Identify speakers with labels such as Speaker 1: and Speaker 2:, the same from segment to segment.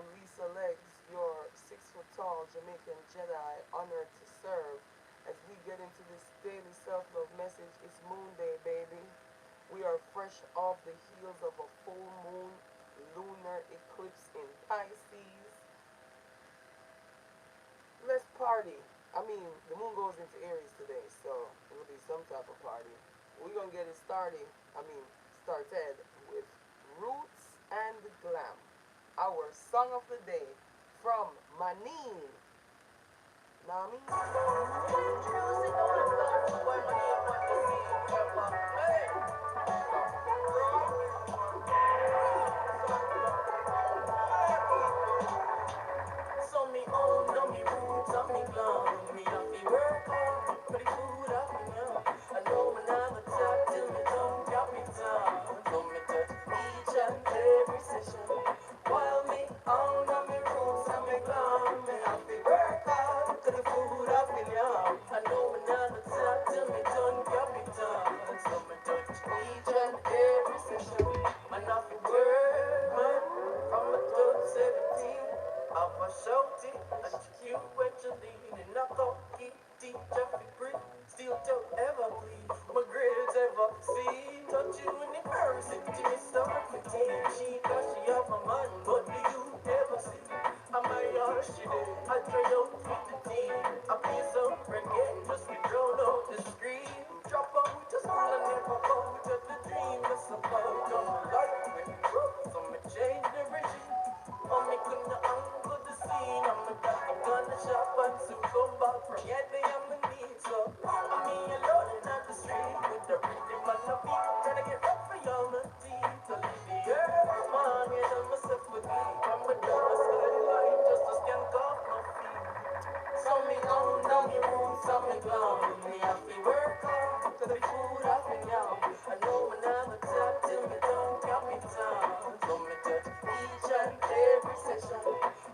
Speaker 1: I'm Lisa Legs, your 6 foot tall Jamaican Jedi, honored to serve. As we get into this daily self love message, it's Moon Day, baby. We are fresh off the heels of a full moon lunar eclipse in Pisces. Let's party. I mean, the moon goes into Aries today, so it'll be some type of party. We're gonna get it started with Roots and Glam. Our song of the day from Manine. Nami?
Speaker 2: So me own, no me roots, of me glam. Me have to work hard for the food of me now. I know me never talk till me don't got me down. So me touch each and every session. While me own, no me roots, of me glam. Me have to work hard for the food of me now. I know me never talk till me don't got me down. So me touch each and every session. Man have to work, man, from a touch 17. I was shouting and cute when you lean and I thought keep deep Jeffrey Brick still don't ever bleed my grades ever seen touch you in the university me start with teen she thought she have my man but do you ever see am I all she did I try out with the team I play some reggae just to drown out the screen drop out with the school and never go to the dream that's about on my life when it broke so me change the regime oh me couldn't uncle the scene I'm a got the gun the shop and soon come back from yet they am in need so I'm me alone in the street with the rhythm and the beat trying to get up for y'all my team to leave the earth man yeah tell myself with me I'm a dumb skyline just to scan off my feet so me own down the roots and me gone me have to work hard to the food off me now I know me never talk till me don't got me down so me touch each and every session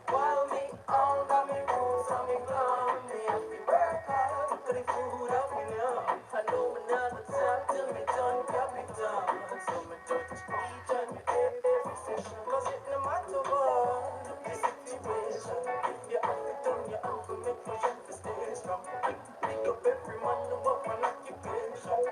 Speaker 2: while me own down me roots and me gone me have to work hard to the food off me now I know me never talk till me don't got me down so me touch each and every session cause it no matter what the situation you have to turn your uncle make your chef to stay strong pick up every man who up an occupation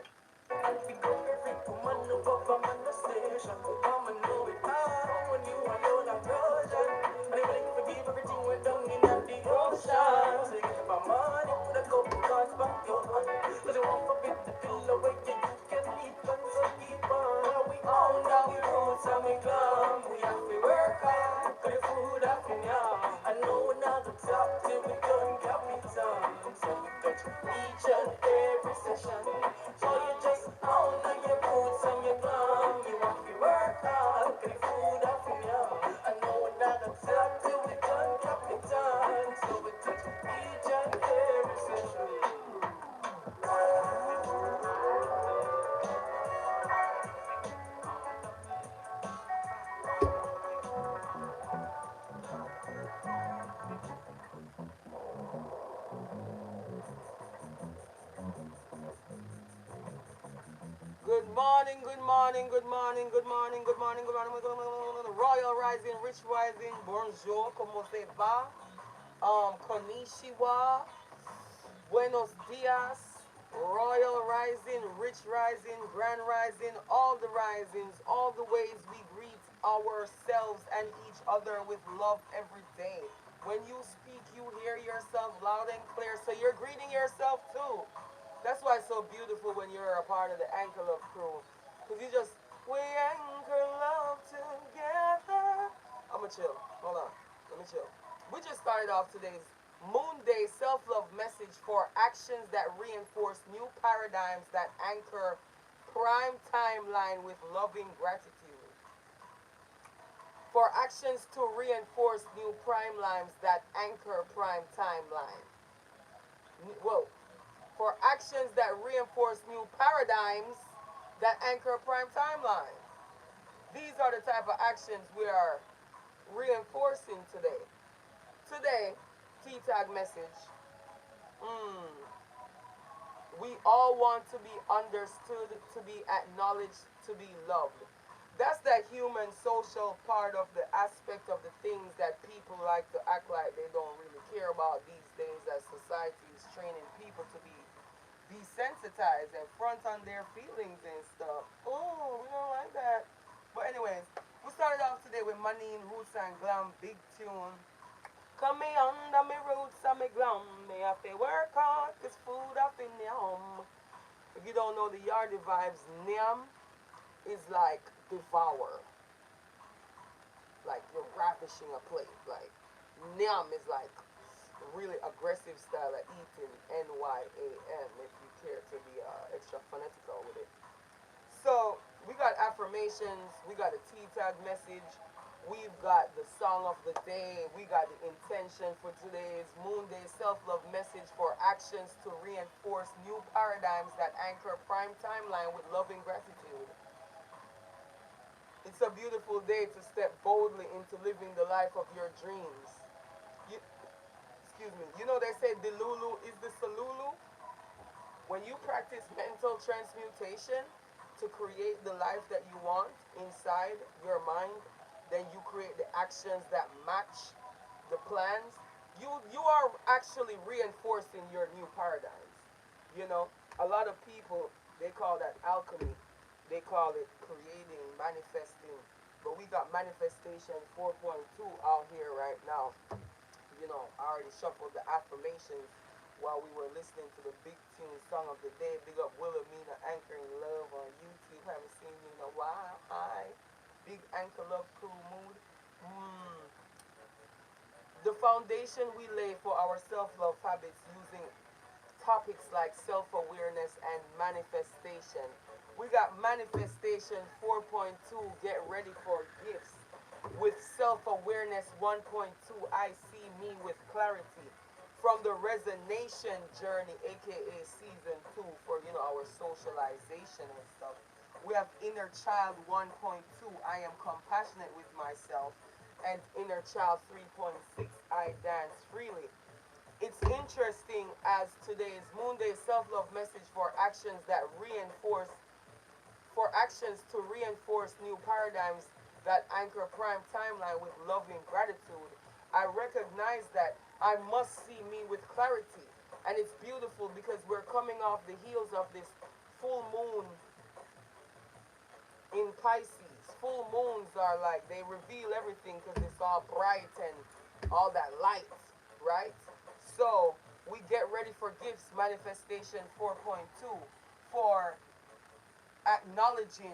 Speaker 2: and pick up every woman who up a man a station I'ma know it all when you alone a virgin and they willing to forgive everything went down in the ocean so you get up a money put a couple cards back your hand cause you won't forbid the pillow where you can leave and so keep on we own down the roots and we glam we have to work hard for the food up in yam I know we're not the top till we done got me done so we touch each and every session so you just own down your roots and your glam you have to work hard for the food up in yam I know we're not the top till we done got me done so we touch each and every session
Speaker 1: Good morning, good morning, good morning, good morning, good morning, good morning, good morning. Royal Rising, Rich Rising, Bonjour, como se va? Konnichiwa, Buenos Dias, Royal Rising, Rich Rising, Grand Rising, all the risings, all the ways we greet ourselves and each other with love every day. When you speak, you hear yourself loud and clear, so you're greeting yourself too. That's why it's so beautiful when you're a part of the Anchor Love crew. Because you just, we anchor love together. I'm going to chill. Hold on. Let me chill. We just started off today's Moon Day self love message for actions that reinforce new paradigms that anchor prime timeline with loving gratitude. For actions to reinforce new prime lines that anchor prime timeline. Whoa. For actions that reinforce new paradigms that anchor prime timeline. These are the type of actions we are reinforcing today. Today, T-Tag message. Mm, we all want to be understood, to be acknowledged, to be loved. That's that human social part of the aspect of the things that people like to act like they don't really care about these days, as society is training people to be desensitized and front on their feelings and stuff. Oh, we don't like that. But anyways, we started off today with Manine Roots and Glam, big tune. Come me under me roots and me glam. Me have to work hard, cause food up in yum. If you don't know the Yardie vibes, Nyam is like devour. Like you're ravishing a plate. Like Nyam is like really aggressive style of eating. Nyam, if you care to be extra phonetical with it. So we got affirmations, we got a T tag message, we've got the song of the day, we got the intention for today's Moon Day self love message for actions to reinforce new paradigms that anchor prime timeline with loving gratitude. It's a beautiful day to step boldly into living the life of your dreams. You, excuse me, you know they say Delulu is the Salulu? When you practice mental transmutation to create the life that you want inside your mind, then you create the actions that match the plans. You are actually reinforcing your new paradigms. You know, a lot of people they call that alchemy. They call it creating, manifesting. But we got manifestation 4.2 out here right now. You know, I already shuffled the affirmations while we were listening to the Big Tune song of the day. Big up Wilhelmina Anchoring Love on YouTube. Haven't seen you in a while. Hi. Big Anchor Love Crew Mood. Hmm. The foundation we lay for our self-love habits using topics like self-awareness and manifestation. We got manifestation 4.2, get ready for gifts. With self-awareness 1.2, I see me with clarity. From the resonation journey, aka season 2, for our socialization and stuff. We have inner child 1.2, I am compassionate with myself. And inner child 3.6, I dance freely. It's interesting as today's Moon Day self-love message for actions to reinforce new paradigms that anchor prime timeline with loving gratitude. I recognize that I must see me with clarity. And it's beautiful because we're coming off the heels of this full moon in Pisces. Full moons are like, they reveal everything because it's all bright and all that light, right? So we get ready for gifts, manifestation 4.2, for acknowledging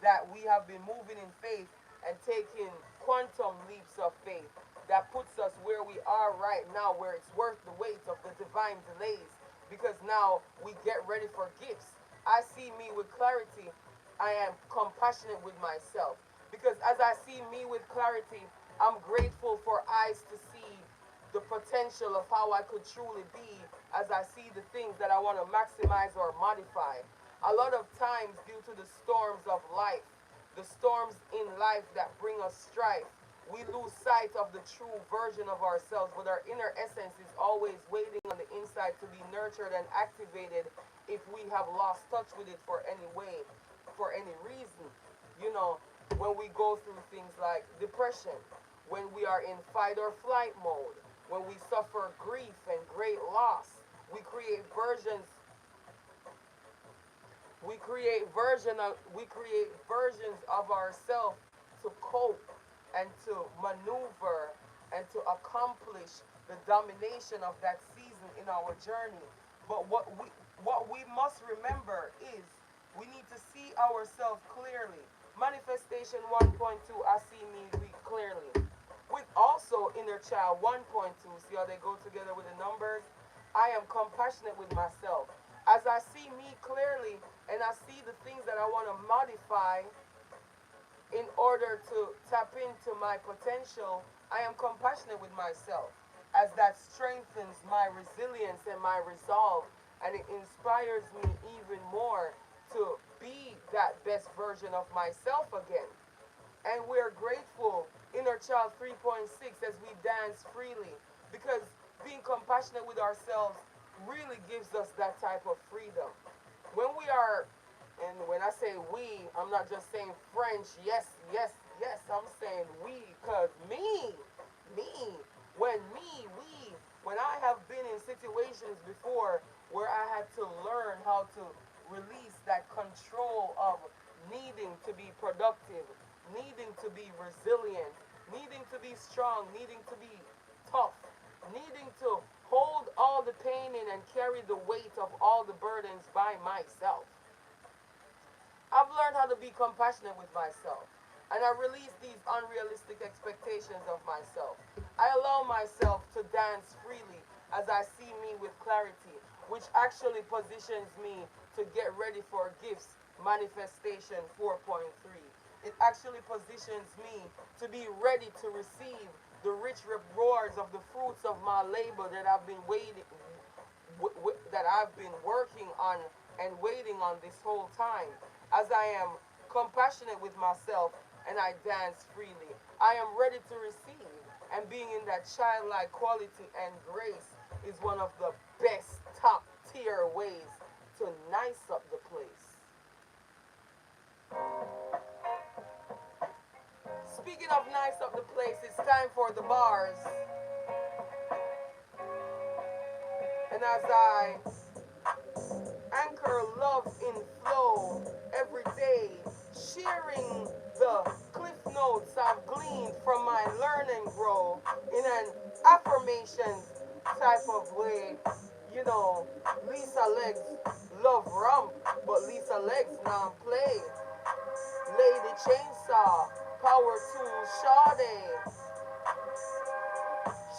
Speaker 1: that we have been moving in faith and taking quantum leaps of faith that puts us where we are right now, where it's worth the weight of the divine delays, because now we get ready for gifts. I see me with clarity. I am compassionate with myself, because as I see me with clarity, I'm grateful for eyes to see the potential of how I could truly be, as I see the things that I want to maximize or modify. A lot of times, due to the storms of life, the storms in life that bring us strife, we lose sight of the true version of ourselves, but our inner essence is always waiting on the inside to be nurtured and activated if we have lost touch with it for any way, for any reason. You know, when we go through things like depression, when we are in fight or flight mode, when we suffer grief and great loss, we create versions we create versions of ourselves to cope and to maneuver and to accomplish the domination of that season in our journey. But what we must remember is we need to see ourselves clearly. Manifestation 1.2, I see me clearly. With also inner child 1.2, see how they go together with the numbers? I am compassionate with myself. As I see me clearly and I see the things that I want to modify in order to tap into my potential, I am compassionate with myself, as that strengthens my resilience and my resolve, and it inspires me even more to be that best version of myself again. And we're grateful, inner child 3.6, as we dance freely, because being compassionate with ourselves really gives us that type of freedom. When we are, and when I say we, I'm not just saying French, yes, yes, yes, I'm saying we, because me, situations before where I had to learn how to release that control of needing to be productive, needing to be resilient, needing to be strong, needing to be tough, needing to hold all the pain in and carry the weight of all the burdens by myself. I've learned how to be compassionate with myself. And I release these unrealistic expectations of myself. I allow myself to dance freely as I see me with clarity, which actually positions me to get ready for gifts manifestation 4.3. It actually positions me to be ready to receive the rich rewards of the fruits of my labor that I've been waiting that I've been working on and waiting on this whole time. As I am compassionate with myself and I dance freely, I am ready to receive. And being in that childlike quality and grace is one of the best top tier ways to nice up the place. Speaking of nice up the place, it's time for the bars. And as I anchor love in flow every day, sharing the cliff notes I've gleaned from my learning grow in an affirmation type of way. You know, Lisa Legs love rump, but Lisa Legs now play. Lady Chainsaw, Power Tool, Sade,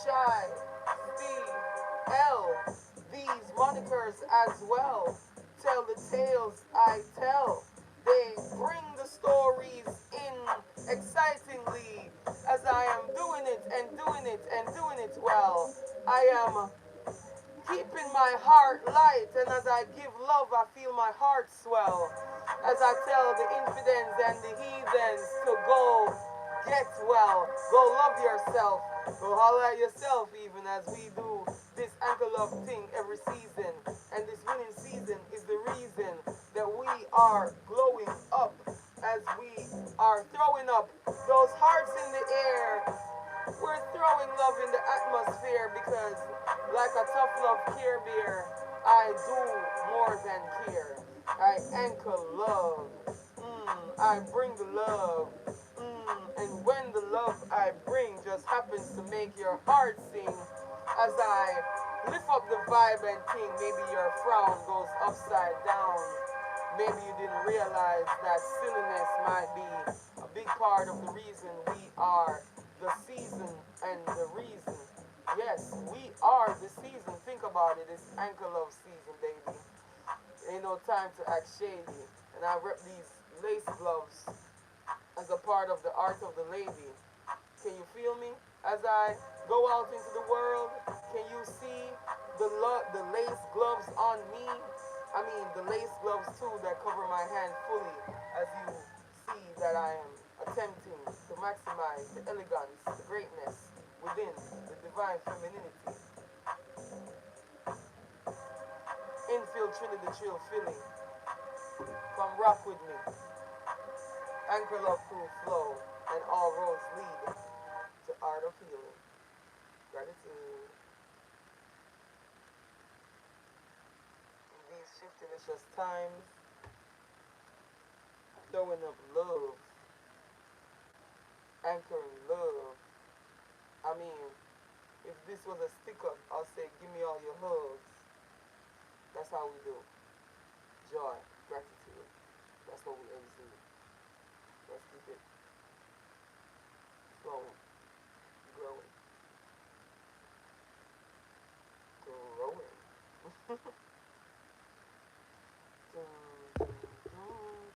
Speaker 1: Shy, Steve, L, these monikers as well tell the tales I tell. They bring the stories in excitingly as I am doing it and doing it and doing it well. I am keeping my heart light, and as I give love, I feel my heart swell. As I tell the infidels and the heathens to go get well, go love yourself, go holler at yourself, even as we do this anchor love thing every season. And this winning season is the reason that we are glowing up as we are throwing up those hearts in the air. We're throwing love in the atmosphere because, like a tough love care bear, I do more than care. I anchor love. I bring the love. And when the love I bring just happens to make your heart sing, as I lift up the vibe and think maybe your frown goes upside down. Maybe you didn't realize that silliness might be a big part of the reason we are the season and the reason. Yes, we are the season. Think about it. It's anchor love season, baby. Ain't no time to act shady. And I rep these lace gloves as a part of the art of the lady. Can you feel me? As I go out into the world, can you see the lace gloves on me? I mean, the lace gloves too that cover my hand fully, as you see that I am attempting to maximize the elegance, the greatness within the divine femininity. Infield Trinity Trill Philly, come rock with me. Anchor Love Crew Flow, and all roads lead to art of healing. Gratitude. In these shiftilicious times, throwing up love, anchoring love. I mean, if this was a stick up, I'll say, give me all your hugs. That's how we do. Joy, gratitude. That's what we exude. Let's keep it flowing, growing, growing.